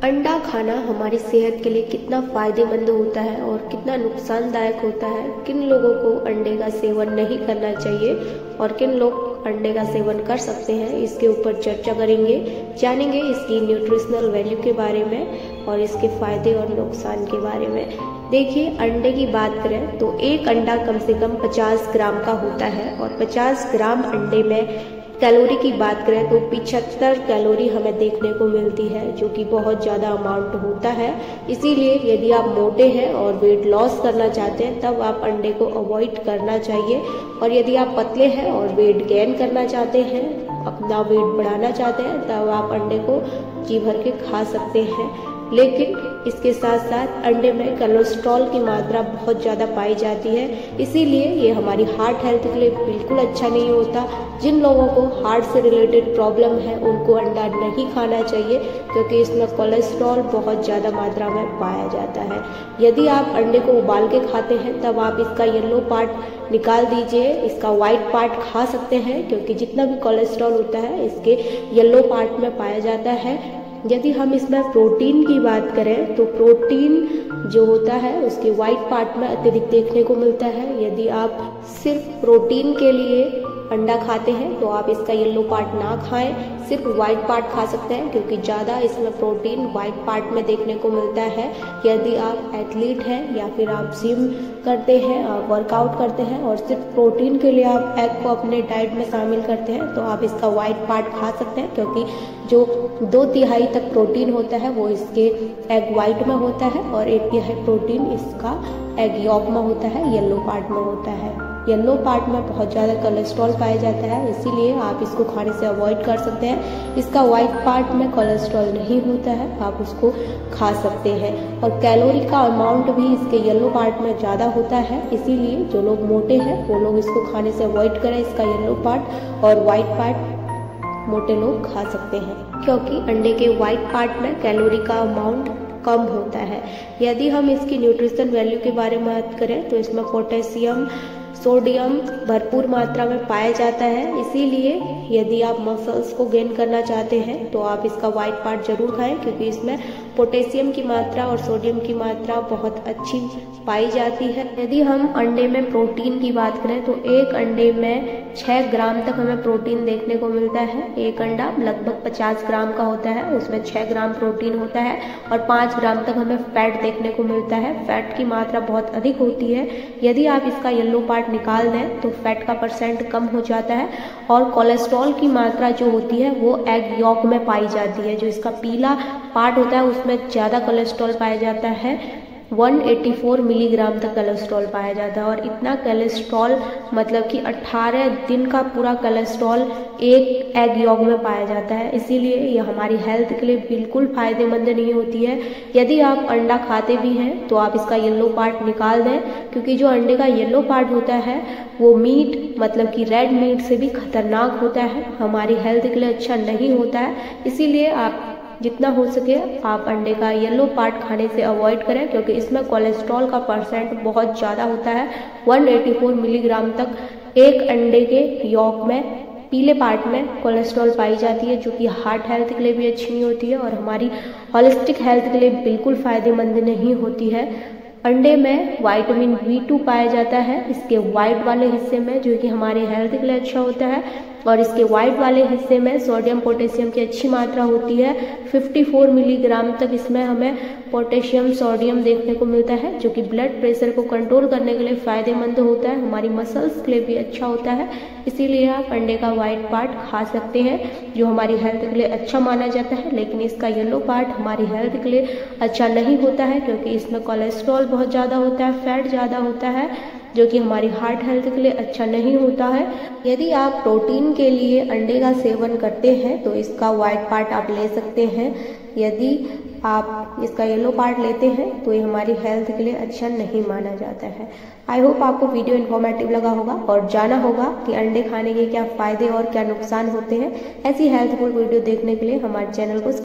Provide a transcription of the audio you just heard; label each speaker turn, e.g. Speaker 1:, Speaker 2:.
Speaker 1: अंडा खाना हमारी सेहत के लिए कितना फायदेमंद होता है और कितना नुकसानदायक होता है, किन लोगों को अंडे का सेवन नहीं करना चाहिए और किन लोग अंडे का सेवन कर सकते हैं, इसके ऊपर चर्चा करेंगे। जानेंगे इसकी न्यूट्रिशनल वैल्यू के बारे में और इसके फायदे और नुकसान के बारे में। देखिए, अंडे की बात करें तो एक अंडा कम से कम 50 ग्राम का होता है और 50 ग्राम अंडे में कैलोरी की बात करें तो 75 कैलोरी हमें देखने को मिलती है, जो कि बहुत ज़्यादा अमाउंट होता है। इसीलिए यदि आप मोटे हैं और वेट लॉस करना चाहते हैं तब आप अंडे को अवॉइड करना चाहिए, और यदि आप पतले हैं और वेट गेन करना चाहते हैं, अपना वेट बढ़ाना चाहते हैं, तब आप अंडे को जी भर के खा सकते हैं। लेकिन इसके साथ साथ अंडे में कोलेस्ट्रॉल की मात्रा बहुत ज़्यादा पाई जाती है, इसीलिए ये हमारी हार्ट हेल्थ के लिए बिल्कुल अच्छा नहीं होता। जिन लोगों को हार्ट से रिलेटेड प्रॉब्लम है उनको अंडा नहीं खाना चाहिए, क्योंकि इसमें कोलेस्ट्रॉल बहुत ज़्यादा मात्रा में पाया जाता है। यदि आप अंडे को उबाल के खाते हैं तब आप इसका येलो पार्ट निकाल दीजिए, इसका वाइट पार्ट खा सकते हैं, क्योंकि जितना भी कोलेस्ट्रॉल होता है इसके येलो पार्ट में पाया जाता है। यदि हम इसमें प्रोटीन की बात करें तो प्रोटीन जो होता है उसके वाइट पार्ट में अतिरिक्त देखने को मिलता है। यदि आप सिर्फ प्रोटीन के लिए अंडा खाते हैं तो आप इसका येलो पार्ट ना खाएं, सिर्फ वाइट पार्ट खा सकते हैं, क्योंकि ज़्यादा इसमें प्रोटीन वाइट पार्ट में देखने को मिलता है। यदि आप एथलीट हैं या फिर आप जिम करते हैं, आप वर्कआउट करते हैं और सिर्फ प्रोटीन के लिए आप एग को अपने डाइट में शामिल करते हैं तो आप इसका वाइट पार्ट खा सकते हैं, क्योंकि जो 2/3 तक प्रोटीन होता है वो इसके एग वाइट में होता है और 1/3 प्रोटीन इसका एग यॉक में होता है, येलो पार्ट में होता है। येलो पार्ट में बहुत ज़्यादा कोलेस्ट्रॉल पाया जाता है, इसीलिए आप इसको खाने से अवॉइड कर सकते हैं। इसका वाइट पार्ट में कोलेस्ट्रॉल नहीं होता है, आप उसको खा सकते हैं। और कैलोरी का अमाउंट भी इसके येलो पार्ट में ज़्यादा होता है, इसीलिए जो लोग मोटे हैं वो लोग इसको खाने से अवॉइड करें। इसका येलो पार्ट और वाइट पार्ट मोटे लोग खा सकते हैं, क्योंकि अंडे के वाइट पार्ट में कैलोरी का अमाउंट कम होता है। यदि हम इसकी न्यूट्रिशन वैल्यू के बारे में बात करें तो इसमें पोटेशियम, सोडियम भरपूर मात्रा में पाया जाता है, इसीलिए यदि आप मसल्स को गेन करना चाहते हैं तो आप इसका वाइट पार्ट जरूर खाएं, क्योंकि इसमें पोटेशियम की मात्रा और सोडियम की मात्रा बहुत अच्छी पाई जाती है। यदि हम अंडे में प्रोटीन की बात करें तो एक अंडे में 6 ग्राम तक हमें प्रोटीन देखने को मिलता है। एक अंडा लगभग 50 ग्राम का होता है, उसमें 6 ग्राम प्रोटीन होता है और 5 ग्राम तक हमें फैट देखने को मिलता है। फैट की मात्रा बहुत अधिक होती है। यदि आप इसका येलो पार्ट निकाल दें तो फैट का परसेंट कम हो जाता है और कोलेस्ट्रॉल की मात्रा जो होती है वो एग यॉक में पाई जाती है। जो इसका पीला पार्ट होता है उसमें ज़्यादा कोलेस्ट्रॉल पाया जाता है, 184 मिलीग्राम तक कोलेस्ट्रॉल पाया जाता है। और इतना कोलेस्ट्रॉल मतलब कि 18 दिन का पूरा कोलेस्ट्रॉल एक एग यॉक में पाया जाता है, इसीलिए यह हमारी हेल्थ के लिए बिल्कुल फायदेमंद नहीं होती है। यदि आप अंडा खाते भी हैं तो आप इसका येलो पार्ट निकाल दें, क्योंकि जो अंडे का येलो पार्ट होता है वो मीट मतलब कि रेड मीट से भी खतरनाक होता है, हमारी हेल्थ के लिए अच्छा नहीं होता है। इसीलिए आप जितना हो सके आप अंडे का येलो पार्ट खाने से अवॉइड करें, क्योंकि इसमें कोलेस्ट्रॉल का परसेंट बहुत ज़्यादा होता है। 184 मिलीग्राम तक एक अंडे के यॉक में पीले पार्ट में कोलेस्ट्रॉल पाई जाती है, जो कि हार्ट हेल्थ के लिए भी अच्छी नहीं होती है और हमारी होलिस्टिक हेल्थ के लिए बिल्कुल फायदेमंद नहीं होती है। अंडे में विटामिन B2 पाया जाता है इसके वाइट वाले हिस्से में, जो कि हमारे हेल्थ के लिए अच्छा होता है, और इसके वाइट वाले हिस्से में सोडियम पोटेशियम की अच्छी मात्रा होती है। 54 मिलीग्राम तक इसमें हमें पोटेशियम सोडियम देखने को मिलता है, जो कि ब्लड प्रेशर को कंट्रोल करने के लिए फ़ायदेमंद होता है, हमारी मसल्स के लिए भी अच्छा होता है। इसीलिए आप अंडे का वाइट पार्ट खा सकते हैं, जो हमारी हेल्थ के लिए अच्छा माना जाता है। लेकिन इसका येलो पार्ट हमारी हेल्थ के लिए अच्छा नहीं होता है, क्योंकि इसमें कोलेस्ट्रॉल बहुत ज़्यादा होता है, फैट ज़्यादा होता है, जो कि हमारी हार्ट हेल्थ के लिए अच्छा नहीं होता है। यदि आप प्रोटीन के लिए अंडे का सेवन करते हैं तो इसका वाइट पार्ट आप ले सकते हैं। यदि आप इसका येलो पार्ट लेते हैं तो ये हमारी हेल्थ के लिए अच्छा नहीं माना जाता है। आई होप आपको वीडियो इन्फॉर्मेटिव लगा होगा और जाना होगा कि अंडे खाने के क्या फ़ायदे और क्या नुकसान होते हैं। ऐसी हेल्थफुल वीडियो देखने के लिए हमारे चैनल को